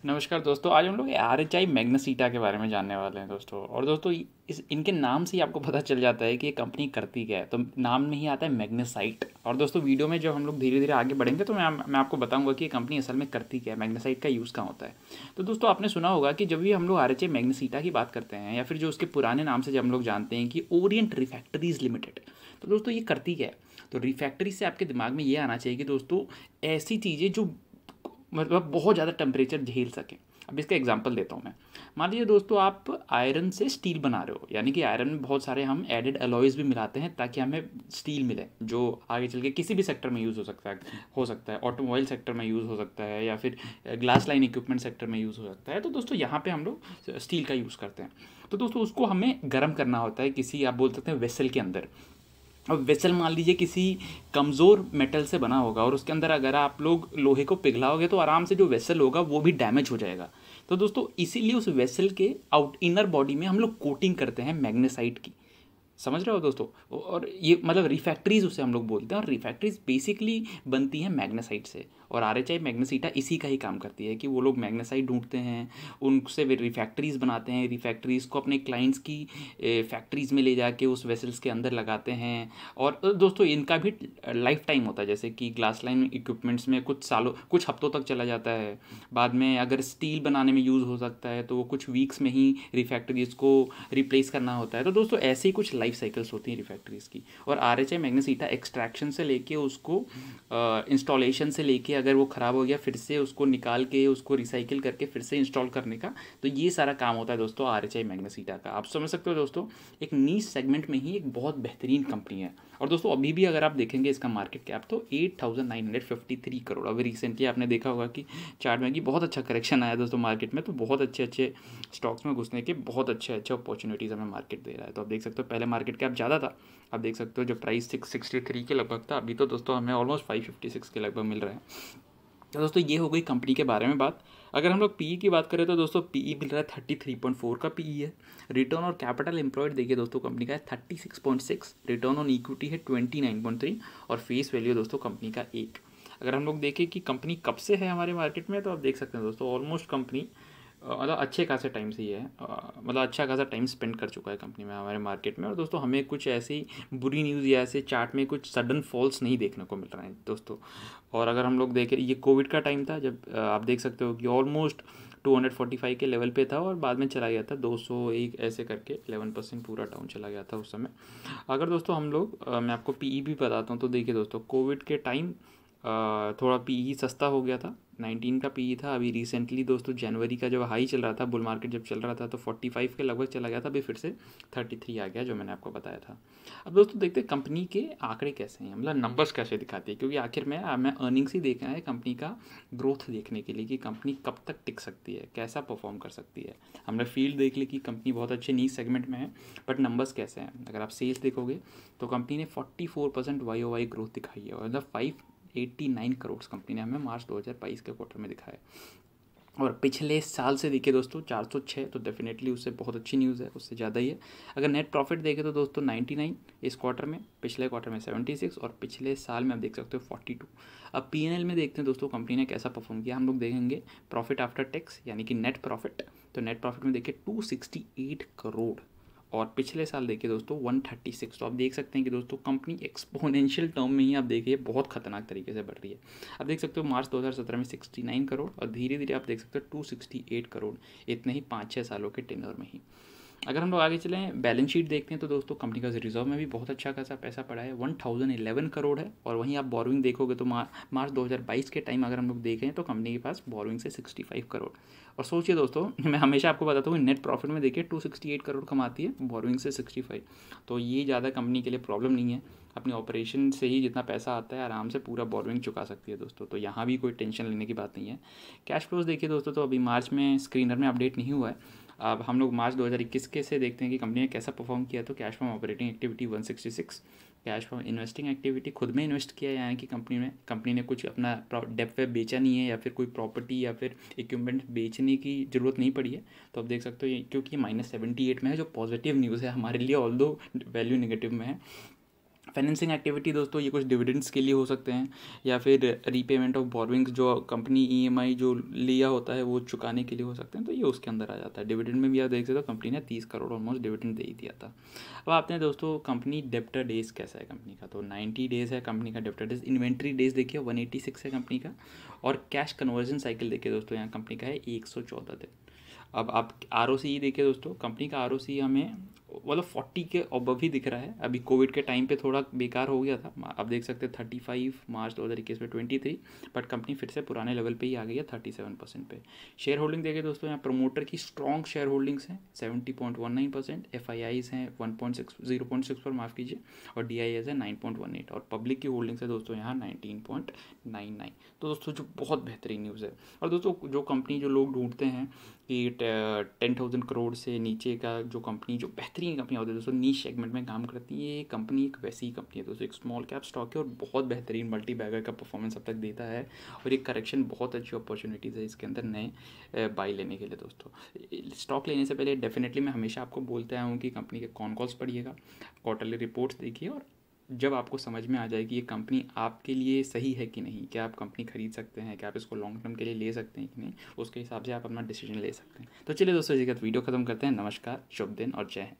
नमस्कार दोस्तों। आज हम लोग RHI मैग्नेसीटा के बारे में जानने वाले हैं दोस्तों। और दोस्तों इस इनके नाम से ही आपको पता चल जाता है कि ये कंपनी करती क्या है। तो नाम में ही आता है मैग्नेसाइट। और दोस्तों वीडियो में जब हम लोग धीरे धीरे आगे बढ़ेंगे तो मैं आपको बताऊंगा कि ये कंपनी असल में करती क्या है, मैग्नेसाइट का यूज़ कहाँ होता है। तो दोस्तों आपने सुना होगा कि जब भी हम लोग RHI मैग्नेसीटा की बात करते हैं या फिर जो उसके पुराने नाम से जब हम लोग जानते हैं कि ओरिएंट रिफैक्टरीज लिमिटेड, तो दोस्तों ये करती क्या है। तो रिफैक्टरी से आपके दिमाग में ये आना चाहिए कि दोस्तों ऐसी चीज़ें जो मतलब बहुत ज़्यादा टेम्परेचर झेल सकें। अब इसका एग्जांपल देता हूँ मैं। मान लीजिए दोस्तों आप आयरन से स्टील बना रहे हो, यानी कि आयरन में बहुत सारे हम एडेड अलॉयज़ भी मिलाते हैं ताकि हमें स्टील मिले, जो आगे चल के किसी भी सेक्टर में यूज़ हो सकता है ऑटोमोबाइल सेक्टर में यूज़ हो सकता है या फिर ग्लास लाइन इक्विपमेंट सेक्टर में यूज़ हो सकता है। तो दोस्तों यहाँ पे हम लोग स्टील का यूज़ करते हैं। तो दोस्तों उसको हमें गर्म करना होता है किसी, आप बोल सकते हैं, वेसल के अंदर। अब वेसल मान लीजिए किसी कमज़ोर मेटल से बना होगा और उसके अंदर अगर आप लोग लोहे को पिघलाओगे तो आराम से जो वेसल होगा वो भी डैमेज हो जाएगा। तो दोस्तों इसीलिए उस वेसल के आउट इनर बॉडी में हम लोग कोटिंग करते हैं मैग्नेसाइट की। समझ रहे हो दोस्तों। और ये मतलब रिफैक्ट्रीज उसे हम लोग बोलते हैं, और रिफैक्ट्रीज बेसिकली बनती हैं मैग्नेसाइट से। और RHI मैग्नेसीटा इसी का ही काम करती है कि वो लोग मैग्नेसाइट ढूंढते हैं, उनसे वे रिफैक्ट्रीज बनाते हैं, रिफैक्ट्रीज को अपने क्लाइंट्स की फैक्ट्रीज में ले जाके उस वेसल्स के अंदर लगाते हैं। और दोस्तों इनका भी लाइफ टाइम होता है, जैसे कि ग्लास लाइन इक्विपमेंट्स में कुछ सालों कुछ हफ्तों तक चला जाता है। बाद में अगर स्टील बनाने में यूज़ हो सकता है तो वो कुछ वीक्स में ही रिफैक्ट्रीज को रिप्लेस करना होता है। तो दोस्तों ऐसे ही कुछ लाइफ साइकिल्स होती हैं रिफैक्ट्रीज की। और RHI मैग्नेसीटा एक्सट्रैक्शन से लेके उसको इंस्टॉलेशन से लेके, अगर वो ख़राब हो गया फिर से उसको निकाल के उसको रिसाइकिल करके फिर से इंस्टॉल करने का, तो ये सारा काम होता है दोस्तों RHI मैग्नेसीटा का। आप समझ सकते हो दोस्तों, एक नीश सेगमेंट में ही एक बहुत बेहतरीन कंपनी है। और दोस्तों अभी भी अगर आप देखेंगे इसका मार्केट कैप तो 8,953 करोड़। अभी रिसेंटली आपने देखा होगा कि चार्ट में कि बहुत अच्छा करेक्शन आया दोस्तों मार्केट में, तो बहुत अच्छे अच्छे स्टॉक्स में घुसने के बहुत अच्छे अच्छे अपॉर्चुनिटीज़ हमें मार्केट दे रहा है। तो आप देख सकते हो पहले मार्केट कैप ज़्यादा था, आप देख सकते हो जो प्राइस 663 के लगभग था, अभी तो दोस्तों हमें ऑलमोस्ट 556 के लगभग मिल रहा है। तो दोस्तों ये हो गई कंपनी के बारे में बात। अगर हम लोग पीई की बात करें तो दोस्तों पीई मिल रहा है 33.4 का पीई है। रिटर्न और कैपिटल एम्प्लॉयड देखिए दोस्तों कंपनी का है 36.6, रिटर्न ऑन इक्विटी है 29.3 और फेस वैल्यू दोस्तों कंपनी का 1। अगर हम लोग देखें कि कंपनी कब से है हमारे मार्केट में, तो आप देख सकते हैं दोस्तों ऑलमोस्ट कंपनी मतलब अच्छे खासे टाइम से ही है, मतलब अच्छा खासा टाइम स्पेंड कर चुका है कंपनी में हमारे मार्केट में। और दोस्तों हमें कुछ ऐसी बुरी न्यूज़ या ऐसे चार्ट में कुछ सडन फॉल्स नहीं देखने को मिल रहा है दोस्तों। और अगर हम लोग देखें, ये कोविड का टाइम था जब आप देख सकते हो कि ऑलमोस्ट 245 के लेवल पे था और बाद में चला गया था 201 ऐसे करके 11% पूरा डाउन चला गया था उस समय। अगर दोस्तों हम लोग मैं आपको पीई भी बताता हूँ, तो देखिए दोस्तों कोविड के टाइम थोड़ा पीई सस्ता हो गया था, 19 का पीई था। अभी रिसेंटली दोस्तों जनवरी का जब हाई चल रहा था, बुल मार्केट जब चल रहा था, तो 45 के लगभग चला गया था, अभी फिर से 33 आ गया जो मैंने आपको बताया था। अब दोस्तों देखते हैं कंपनी के आंकड़े कैसे हैं, मतलब नंबर्स कैसे दिखाती है, क्योंकि आखिर में हमें अर्निंग्स ही देखना है कंपनी का ग्रोथ देखने के लिए कि कंपनी कब तक टिक सकती है, कैसा परफॉर्म कर सकती है। हमने फील्ड देख ली कि कंपनी बहुत अच्छे नीच सेगमेंट में है, बट नंबर्स कैसे हैं। अगर आप सेल्स देखोगे तो कंपनी ने 44% YOY ग्रोथ दिखाई है, और मतलब 589 करोड़ कंपनी ने हमें मार्च 2022 के क्वार्टर में दिखाया। और पिछले साल से देखिए दोस्तों 406, तो डेफिनेटली उससे बहुत अच्छी न्यूज़ है, उससे ज़्यादा ही है। अगर नेट प्रॉफिट देखें तो दोस्तों 99 इस क्वार्टर में, पिछले क्वार्टर में 76 और पिछले साल में आप देख सकते हो 42। अब P&L में देखते हैं दोस्तों कंपनी ने कैसा परफॉर्म किया। हम लोग देखेंगे प्रॉफिट आफ्टर टैक्स यानी कि नेट प्रॉफिट, तो नेट प्रॉफिट में देखिए 268 करोड़ और पिछले साल देखिए दोस्तों 136। तो आप देख सकते हैं कि दोस्तों कंपनी एक्सपोनेंशियल टर्म में ही आप देखिए बहुत खतरनाक तरीके से बढ़ रही है। आप देख सकते हो मार्च 2017 में 69 करोड़ और धीरे धीरे आप देख सकते हो 268 करोड़, इतने ही 5-6 सालों के टेन्योर में ही। अगर हम लोग आगे चलें बैलेंस शीट देखते हैं तो दोस्तों कंपनी का रिजर्व में भी बहुत अच्छा खासा पैसा पड़ा है, 1011 करोड़ है। और वहीं आप बोरोइंग देखोगे तो मार्च 2022 के टाइम अगर हम लोग देखें तो कंपनी के पास बोरोइंग से 65 करोड़। और सोचिए दोस्तों, मैं हमेशा आपको बताता हूँ नेट प्रॉफिट में देखिए 268 करोड़ कमाती है, बोरोइंग से 65। तो ये ज़्यादा कंपनी के लिए प्रॉब्लम नहीं है, अपने ऑपरेशन से ही जितना पैसा आता है आराम से पूरा बोरोइंग चुका सकती है दोस्तों, तो यहाँ भी कोई टेंशन लेने की बात नहीं है। कैश फ्लोज देखिए दोस्तों, तो अभी मार्च में स्क्रीनर में अपडेट नहीं हुआ है। अब हम लोग मार्च 2021 के से देखते हैं कि कंपनी ने कैसा परफॉर्म किया। तो cash from operating activity 166, cash from investing activity खुद में इन्वेस्ट किया है, यानी कि कंपनी ने कुछ अपना डेप वेब बेचा नहीं है या फिर कोई प्रॉपर्टी या फिर इक्विपमेंट बेचने की ज़रूरत नहीं पड़ी है। तो आप देख सकते हो क्योंकि -78 में है, जो पॉजिटिव न्यूज़ है हमारे लिए, ऑल्दो वैल्यू नेगेटिव में है। फाइनेंसिंग एक्टिविटी दोस्तों ये कुछ डिविडेंड्स के लिए हो सकते हैं, या फिर रीपेमेंट ऑफ बोरोइंग्स जो कंपनी ईएमआई जो लिया होता है वो चुकाने के लिए हो सकते हैं, तो ये उसके अंदर आ जाता है। डिविडेंड में भी आप देख सकते हो कंपनी ने 30 करोड़ ऑलमोस्ट डिविडेंड दे ही दिया था। अब आते हैं दोस्तों कंपनी डेप्टर डेज कैसा है कंपनी का, तो 90 डेज़ है कंपनी का डेप्टर डेज। इन्वेंट्री डेज देखिए 186 है कंपनी का, और कैश कन्वर्जन साइकिल देखिए दोस्तों यहाँ कंपनी का है 114 दिन। अब आप ROCE देखिए दोस्तों, कंपनी का ROCE हमें मतलब 40 के अबव ही दिख रहा है। अभी कोविड के टाइम पे थोड़ा बेकार हो गया था, आप देख सकते हैं 35 मार्च 2021 में 23, बट कंपनी फिर से पुराने लेवल पे ही आ गई है 37% पे। शेयर होल्डिंग देखिए दोस्तों, यहाँ प्रमोटर की स्ट्रॉन्ग शेयर होल्डिंग्स हैं 70.19%, FIIs हैं 0.6 पर माफ़ कीजिए, और DIS है 9.18, और पब्लिक की होल्डिंग्स है दोस्तों यहाँ 19.99। तो दोस्तों जो बहुत बेहतरीन न्यूज़ है। और दोस्तों जो कंपनी जो लोग ढूंढते हैं कि 10,000 करोड़ से नीचे का जो कंपनी, जो बेहतरीन कंपनी होती है दोस्तों, नीश सेगमेंट में काम करती है, ये कंपनी एक वैसी ही कंपनी है दोस्तों, एक स्मॉल कैप स्टॉक है और बहुत बेहतरीन मल्टी बैगर का परफॉर्मेंस अब तक देता है, और एक करेक्शन बहुत अच्छी अपॉर्चुनिटीज़ है इसके अंदर नए बाई लेने के लिए। दोस्तों स्टॉक लेने से पहले डेफिनेटली मैं हमेशा आपको बोलता हूँ कि कंपनी के कॉन कॉल्स पढ़िएगा, क्वार्टरली रिपोर्ट्स देखिए, और जब आपको समझ में आ जाए कि ये कंपनी आपके लिए सही है कि नहीं, क्या आप कंपनी खरीद सकते हैं, क्या आप इसको लॉन्ग टर्म के लिए ले सकते हैं कि नहीं, उसके हिसाब से आप अपना डिसीजन ले सकते हैं। तो चलिए दोस्तों, इसी के साथ वीडियो खत्म करते हैं। नमस्कार, शुभ दिन और जय हिंद।